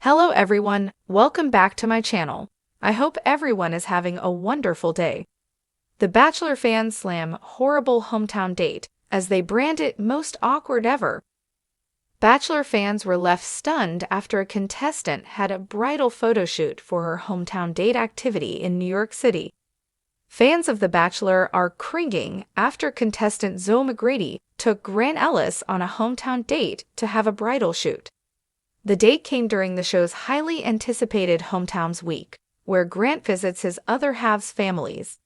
Hello everyone, welcome back to my channel. I hope everyone is having a wonderful day. The Bachelor fans slam horrible hometown date as they brand it most awkward ever. Bachelor fans were left stunned after a contestant had a bridal photo shoot for her hometown date activity in New York City. Fans of The Bachelor are cringing after contestant Zoe McGrady took Grant Ellis on a hometown date to have a bridal shoot. The date came during the show's highly anticipated Hometowns Week, where Grant visits his other halves' families.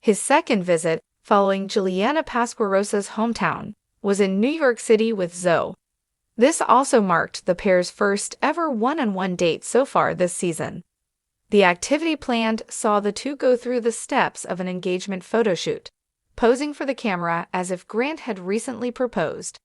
His second visit, following Juliana Pasquarosa's hometown, was in New York City with Zoe. This also marked the pair's first ever one-on-one date so far this season. The activity planned saw the two go through the steps of an engagement photo shoot, posing for the camera as if Grant had recently proposed.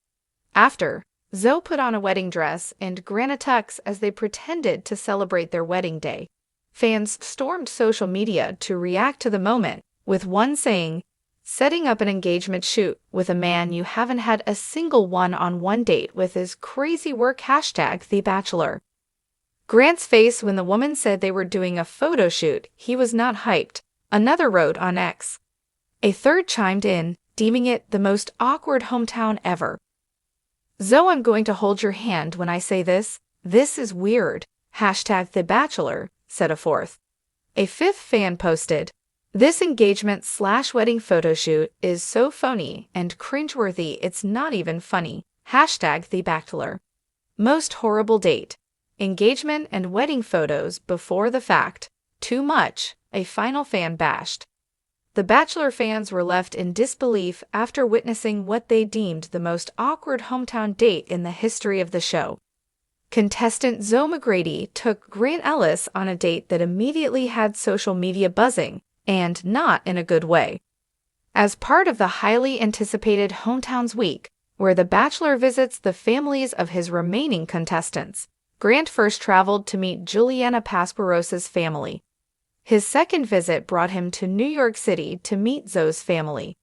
After, Zoe put on a wedding dress and Grant a tux as they pretended to celebrate their wedding day. Fans stormed social media to react to the moment, with one saying, "Setting up an engagement shoot with a man you haven't had a single one-on-one date with is crazy work #The Bachelor." Grant's face when the woman said they were doing a photo shoot, he was not hyped, another wrote on X. A third chimed in, deeming it the most awkward hometown ever. "Zoe, I'm going to hold your hand when I say this. This is weird. #The Bachelor," said a fourth. A fifth fan posted, "This engagement/wedding photo shoot is so phony and cringeworthy it's not even funny. #The Bachelor. Most horrible date. Engagement and wedding photos before the fact. Too much," a final fan bashed. The Bachelor fans were left in disbelief after witnessing what they deemed the most awkward hometown date in the history of the show. Contestant Zoe McGrady took Grant Ellis on a date that immediately had social media buzzing, and not in a good way. As part of the highly anticipated Hometowns Week, where The Bachelor visits the families of his remaining contestants, Grant first traveled to meet Juliana Pasquarosa's family. His second visit brought him to New York City to meet Zoe's family.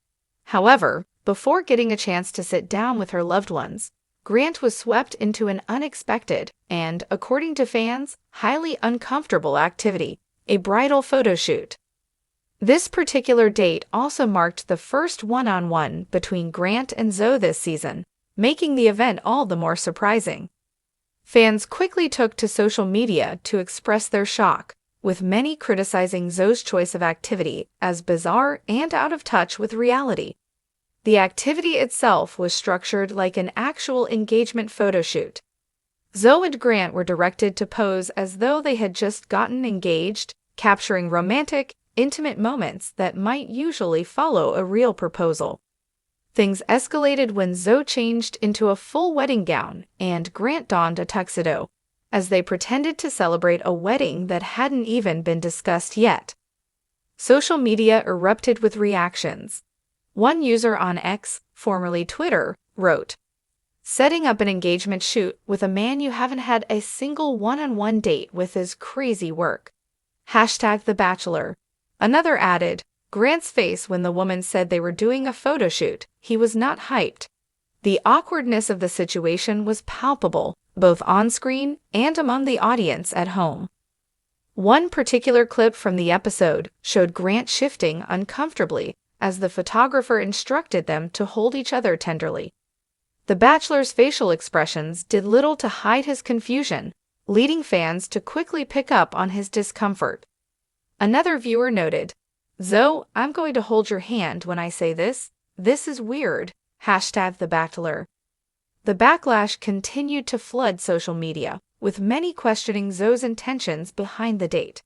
However, before getting a chance to sit down with her loved ones, Grant was swept into an unexpected and, according to fans, highly uncomfortable activity, a bridal photo shoot. This particular date also marked the first one-on-one between Grant and Zoe this season, making the event all the more surprising. Fans quickly took to social media to express their shock, with many criticizing Zoe's choice of activity as bizarre and out of touch with reality. The activity itself was structured like an actual engagement photo shoot. Zoe and Grant were directed to pose as though they had just gotten engaged, capturing romantic, intimate moments that might usually follow a real proposal. Things escalated when Zoe changed into a full wedding gown and Grant donned a tuxedo, as they pretended to celebrate a wedding that hadn't even been discussed yet. Social media erupted with reactions. One user on X, formerly Twitter, wrote, "Setting up an engagement shoot with a man you haven't had a single one-on-one date with is crazy work. #The Bachelor." Another added, "Grant's face when the woman said they were doing a photo shoot, he was not hyped." The awkwardness of the situation was palpable, both on-screen and among the audience at home. One particular clip from the episode showed Grant shifting uncomfortably as the photographer instructed them to hold each other tenderly. The Bachelor's facial expressions did little to hide his confusion, leading fans to quickly pick up on his discomfort. Another viewer noted, "Zoe, I'm going to hold your hand when I say this. This is weird. #The Bachelor." The backlash continued to flood social media, with many questioning Zoe's intentions behind the date.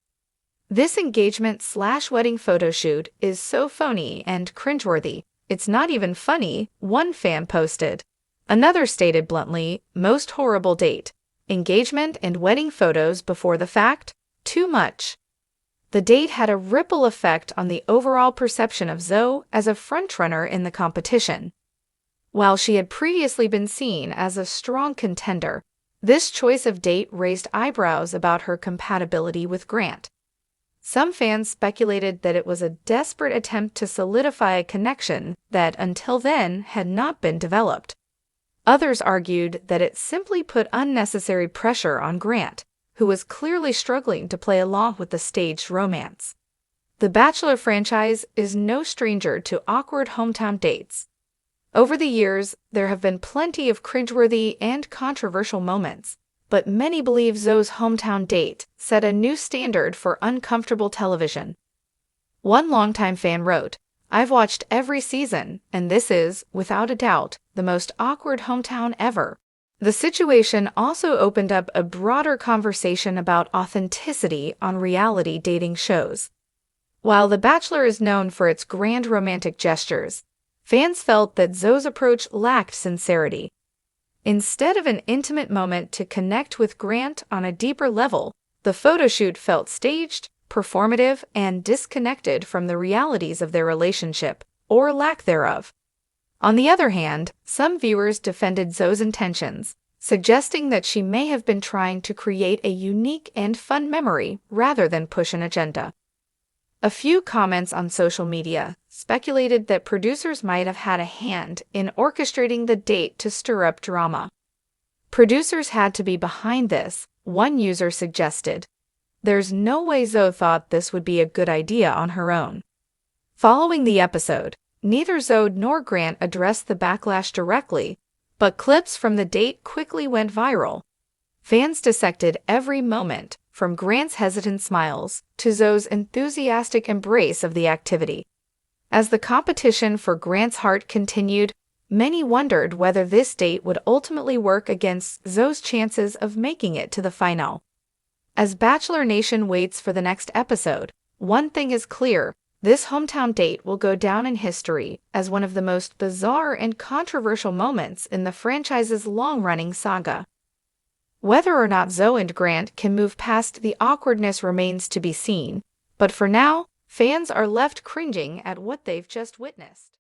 "This engagement/wedding photo shoot is so phony and cringeworthy, it's not even funny," one fan posted. Another stated bluntly, "Most horrible date. Engagement and wedding photos before the fact? Too much." The date had a ripple effect on the overall perception of Zoe as a frontrunner in the competition. While she had previously been seen as a strong contender, this choice of date raised eyebrows about her compatibility with Grant. Some fans speculated that it was a desperate attempt to solidify a connection that until then had not been developed. Others argued that it simply put unnecessary pressure on Grant, who was clearly struggling to play along with the staged romance. The Bachelor franchise is no stranger to awkward hometown dates. Over the years, there have been plenty of cringeworthy and controversial moments, but many believe Zoe's hometown date set a new standard for uncomfortable television. One longtime fan wrote, "I've watched every season, and this is, without a doubt, the most awkward hometown ever." The situation also opened up a broader conversation about authenticity on reality dating shows. While The Bachelor is known for its grand romantic gestures, fans felt that Zoe's approach lacked sincerity. Instead of an intimate moment to connect with Grant on a deeper level, the photoshoot felt staged, performative, and disconnected from the realities of their relationship, or lack thereof. On the other hand, some viewers defended Zoe's intentions, suggesting that she may have been trying to create a unique and fun memory rather than push an agenda. A few comments on social media speculated that producers might have had a hand in orchestrating the date to stir up drama. Producers had to be behind this, one user suggested. There's no way Zoe thought this would be a good idea on her own. Following the episode, neither Zoe nor Grant addressed the backlash directly, but clips from the date quickly went viral. Fans dissected every moment, from Grant's hesitant smiles to Zoe's enthusiastic embrace of the activity. As the competition for Grant's heart continued, many wondered whether this date would ultimately work against Zoe's chances of making it to the final. As Bachelor Nation waits for the next episode, one thing is clear: this hometown date will go down in history as one of the most bizarre and controversial moments in the franchise's long-running saga. Whether or not Zoe and Grant can move past the awkwardness remains to be seen, but for now, fans are left cringing at what they've just witnessed.